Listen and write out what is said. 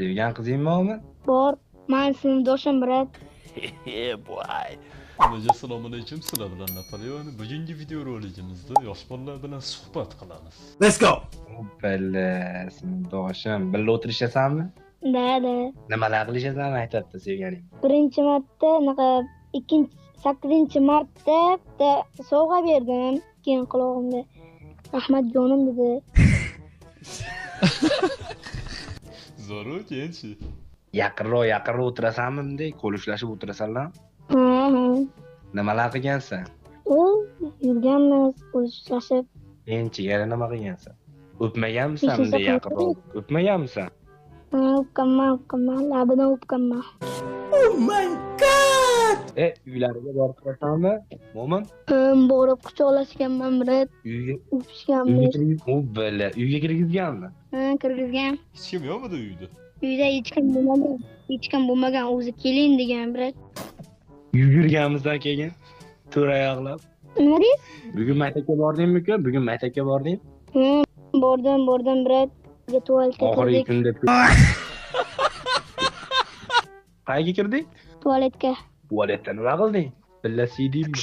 Sevgan qizing bormi? Bor. Men sinfdoshim brat. boy. Hujja assalomu alaykum. Sizlar bilan Napoleon. Bugungi video roligimizda yosh bolalar bilan suhbat qilamiz. Let's go. Bella, sinfdoshim. Birga o'tirishasanmi? Da. Nimalar qilishasan maktabda sevganing? Birinchi marta ikkinchi 8-martda bitta sovg'a berdim. Keyin qulog'imda Rahmat jonim dedi. Zoru kenchi. Yaqinroq o'tirasanmi bunday? Qo'l ushlashib o'tirasanlar? Ha. Nimalar qilgansan? U yurganmiz, qo'shilashib. Men chegara nima qilgansan? O'pmaganmisan bunday yaqinroq? O'pmaganmisan? Ha, o'pganman, labidan o'pganman. Oh my god. Uylariga borib turasanmi? Mo'min? Borib quchoqlashganman brat, Uyga o'pishganmiz. Bella, uyga kirgizganmi? Ha, kirgizgan. Hech kim yo'qmidi uyda? Uyda hech kim bo'lmagan, o'zi keling degan brat. Yugurganmizdan keyin to'ra oyoqlab. Nima deysiz? Bugun maktabga bordingmi-ku? Bugun maktabga bording? Bordim brat. Tualetga Oxirgi kirdik. kunda. Qayerga kirdik? Tualetga. Tualetda nima qilding? Billa siydingmi?